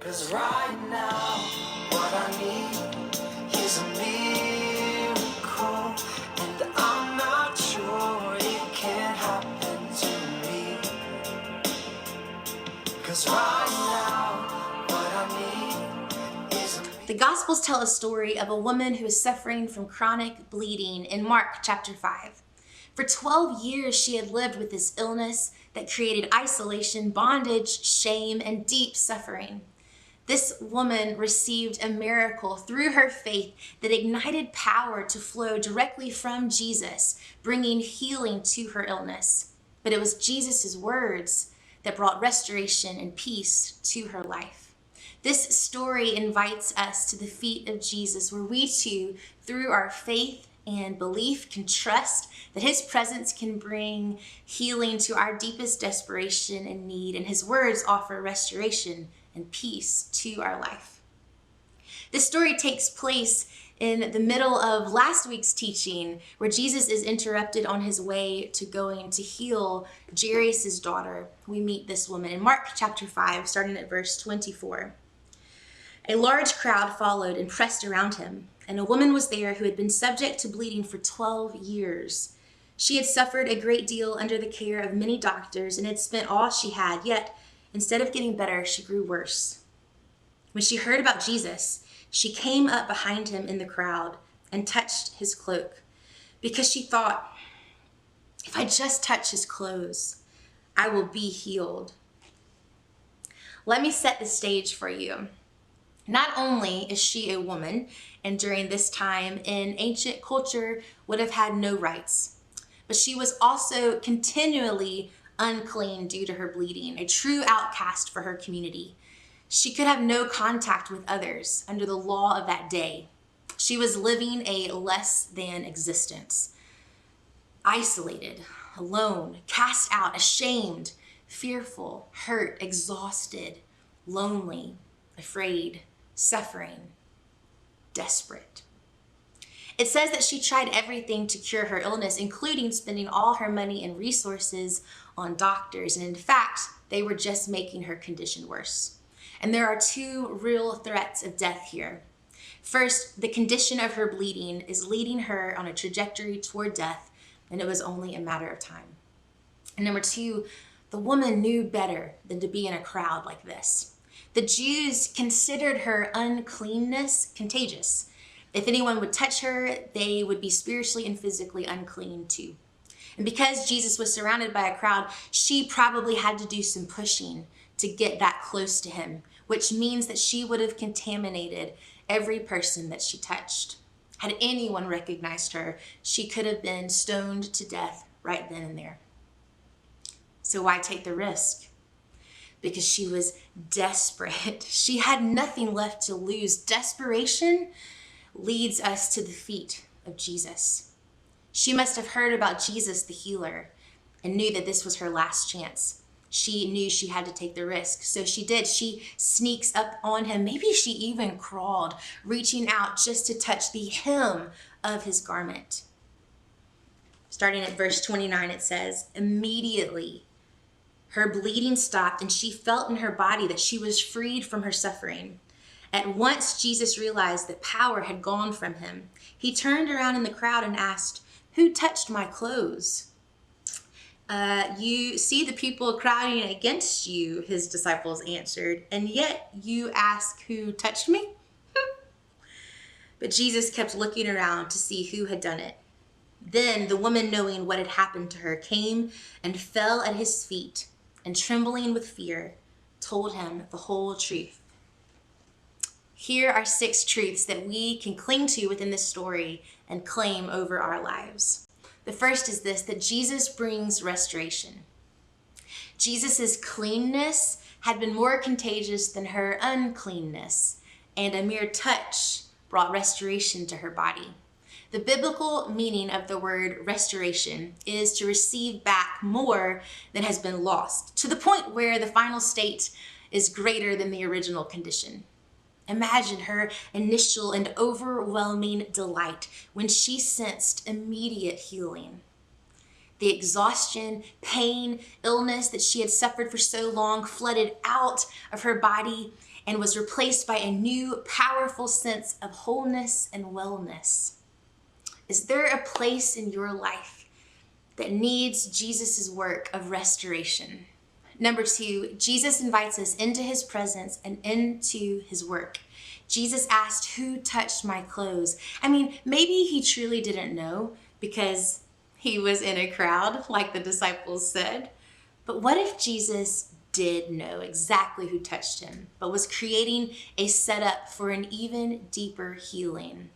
'Cause right now, what I need is a miracle, and I'm not sure it can happen to me. 'Cause right now, what I need is a The Gospels tell a story of a woman who is suffering from chronic bleeding in Mark chapter 5. For 12 years, she had lived with this illness that created isolation, bondage, shame, and deep suffering. This woman received a miracle through her faith that ignited power to flow directly from Jesus, bringing healing to her illness. But it was Jesus' words that brought restoration and peace to her life. This story invites us to the feet of Jesus, where we too, through our faith and belief, can trust that his presence can bring healing to our deepest desperation and need, and his words offer restoration and peace to our life. This story takes place in the middle of last week's teaching, where Jesus is interrupted on his way to going to heal Jairus' daughter. We meet this woman in Mark chapter 5, starting at verse 24. A large crowd followed and pressed around him, and a woman was there who had been subject to bleeding for 12 years. She had suffered a great deal under the care of many doctors and had spent all she had, yet instead of getting better, she grew worse. When she heard about Jesus, she came up behind him in the crowd and touched his cloak, because she thought, if I just touch his clothes, I will be healed. Let me set the stage for you. Not only is she a woman, and during this time in ancient culture would have had no rights, but she was also continually unclean due to her bleeding, a true outcast for her community. She could have no contact with others under the law of that day. She was living a less than existence, isolated, alone, cast out, ashamed, fearful, hurt, exhausted, lonely, afraid, suffering, desperate. It says that she tried everything to cure her illness, including spending all her money and resources on doctors. And in fact, they were just making her condition worse. And there are two real threats of death here. First, the condition of her bleeding is leading her on a trajectory toward death, and it was only a matter of time. And number two, the woman knew better than to be in a crowd like this. The Jews considered her uncleanness contagious. If anyone would touch her, they would be spiritually and physically unclean too. And because Jesus was surrounded by a crowd, she probably had to do some pushing to get that close to him, which means that she would have contaminated every person that she touched. Had anyone recognized her, she could have been stoned to death right then and there. So why take the risk? Because she was desperate. She had nothing left to lose. Desperation leads us to the feet of Jesus. She must have heard about Jesus the healer and knew that this was her last chance. She knew she had to take the risk, so she did. She sneaks up on him. Maybe she even crawled, reaching out just to touch the hem of his garment. Starting at verse 29, it says, immediately her bleeding stopped, and she felt in her body that she was freed from her suffering. At once, Jesus realized that power had gone from him. He turned around in the crowd and asked, "Who touched my clothes?" You see the people crowding against you, his disciples answered, and yet you ask, "Who touched me?" But Jesus kept looking around to see who had done it. Then the woman, knowing what had happened to her, came and fell at his feet, and trembling with fear, told him the whole truth. Here are 6 truths that we can cling to within this story and claim over our lives. The first is this, that Jesus brings restoration. Jesus' cleanness had been more contagious than her uncleanness, and a mere touch brought restoration to her body. The biblical meaning of the word restoration is to receive back more than has been lost, to the point where the final state is greater than the original condition. Imagine her initial and overwhelming delight when she sensed immediate healing. The exhaustion, pain, illness that she had suffered for so long flooded out of her body, and was replaced by a new, powerful sense of wholeness and wellness. Is there a place in your life that needs Jesus' work of restoration? Number 2, Jesus invites us into his presence and into his work. Jesus asked, "Who touched my clothes?" I mean, maybe he truly didn't know because he was in a crowd, like the disciples said. But what if Jesus did know exactly who touched him, but was creating a setup for an even deeper healing?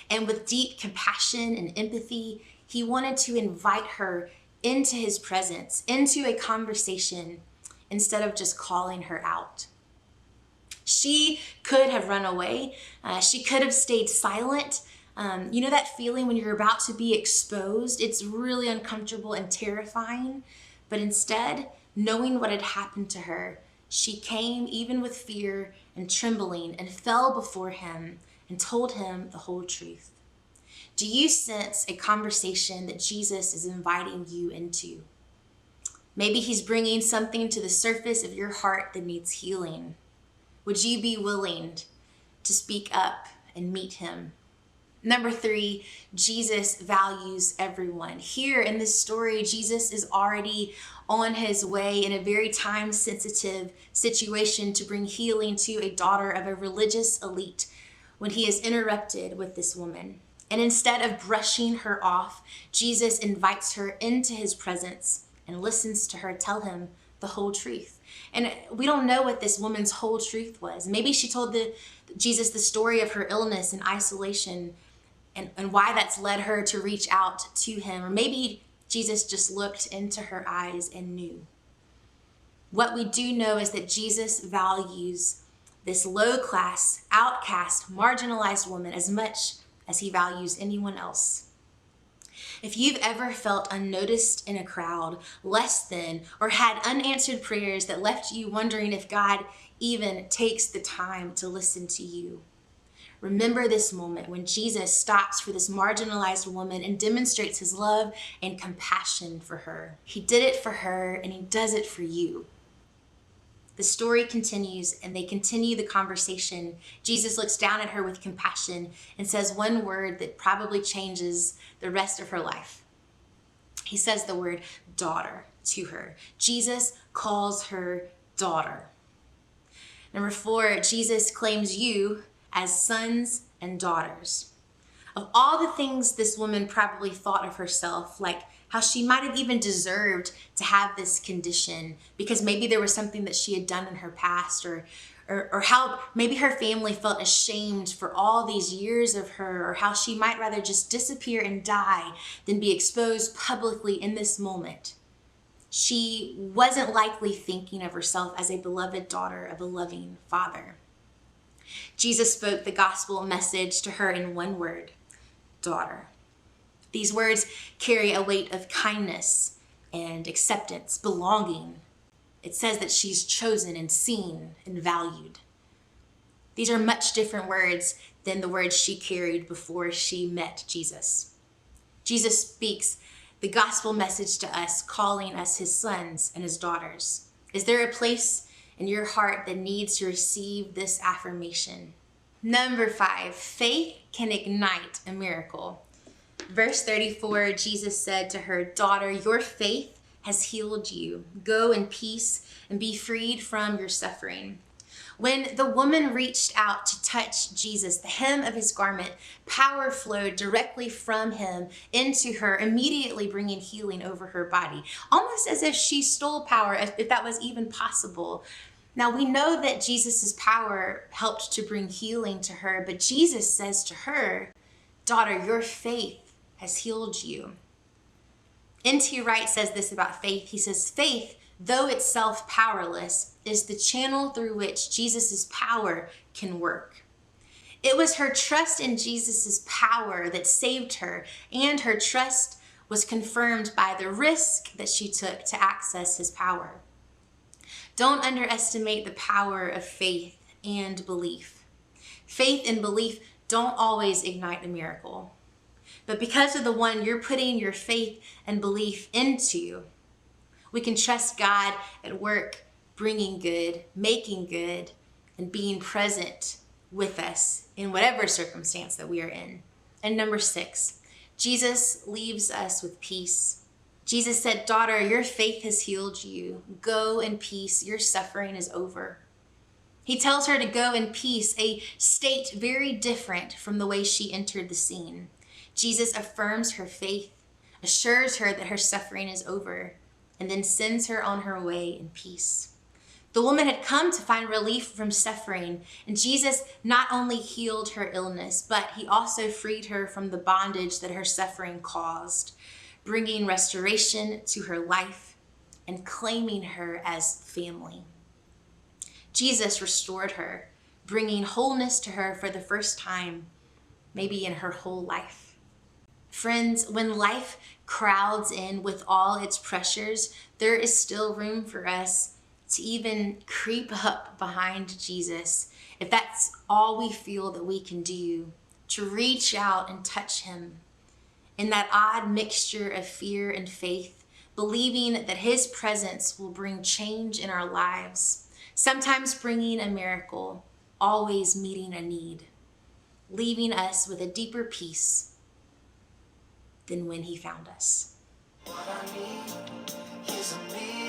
And with deep compassion and empathy, he wanted to invite her into his presence, into a conversation, instead of just calling her out. She could have run away. She could have stayed silent. You know that feeling when you're about to be exposed? It's really uncomfortable and terrifying. But instead, knowing what had happened to her, she came even with fear and trembling and fell before him and told him the whole truth. Do you sense a conversation that Jesus is inviting you into? Maybe he's bringing something to the surface of your heart that needs healing. Would you be willing to speak up and meet him? Number 3, Jesus values everyone. Here in this story, Jesus is already on his way in a very time-sensitive situation to bring healing to a daughter of a religious elite when he is interrupted with this woman. And instead of brushing her off, Jesus invites her into his presence and listens to her tell him the whole truth. And we don't know what this woman's whole truth was. Maybe she told Jesus the story of her illness and isolation and why that's led her to reach out to him. Or maybe Jesus just looked into her eyes and knew. What we do know is that Jesus values this low-class, outcast, marginalized woman as much as he values anyone else. If you've ever felt unnoticed in a crowd, less than, or had unanswered prayers that left you wondering if God even takes the time to listen to you, remember this moment when Jesus stops for this marginalized woman and demonstrates his love and compassion for her. He did it for her, and he does it for you. The story continues, and they continue the conversation. Jesus looks down at her with compassion and says one word that probably changes the rest of her life. He says the word daughter to her. Jesus calls her daughter. Number 4, Jesus claims you as sons and daughters. Of all the things this woman probably thought of herself, like how she might have even deserved to have this condition because maybe there was something that she had done in her past, or how maybe her family felt ashamed for all these years of her, or how she might rather just disappear and die than be exposed publicly in this moment. She wasn't likely thinking of herself as a beloved daughter of a loving father. Jesus spoke the gospel message to her in one word: daughter. These words carry a weight of kindness and acceptance, belonging. It says that she's chosen and seen and valued. These are much different words than the words she carried before she met Jesus. Jesus speaks the gospel message to us, calling us his sons and his daughters. Is there a place in your heart that needs to receive this affirmation? Number 5, faith can ignite a miracle. Verse 34, Jesus said to her, "Daughter, your faith has healed you. Go in peace and be freed from your suffering." When the woman reached out to touch Jesus, the hem of his garment, power flowed directly from him into her, immediately bringing healing over her body, almost as if she stole power, if that was even possible. Now, we know that Jesus' power helped to bring healing to her, but Jesus says to her, "Daughter, your faith has healed you." N.T. Wright says this about faith. He says, "Faith, though itself powerless, is the channel through which Jesus' power can work." It was her trust in Jesus' power that saved her, and her trust was confirmed by the risk that she took to access his power. Don't underestimate the power of faith and belief. Faith and belief don't always ignite a miracle. But because of the one you're putting your faith and belief into, we can trust God at work, bringing good, making good, and being present with us in whatever circumstance that we are in. And number 6, Jesus leaves us with peace. Jesus said, "Daughter, your faith has healed you. Go in peace. Your suffering is over." He tells her to go in peace, a state very different from the way she entered the scene. Jesus affirms her faith, assures her that her suffering is over, and then sends her on her way in peace. The woman had come to find relief from suffering, and Jesus not only healed her illness, but he also freed her from the bondage that her suffering caused, bringing restoration to her life and claiming her as family. Jesus restored her, bringing wholeness to her for the first time, maybe in her whole life. Friends, when life crowds in with all its pressures, there is still room for us to even creep up behind Jesus, if that's all we feel that we can do, to reach out and touch him in that odd mixture of fear and faith, believing that his presence will bring change in our lives, sometimes bringing a miracle, always meeting a need, leaving us with a deeper peace than when he found us. What I need is a miracle.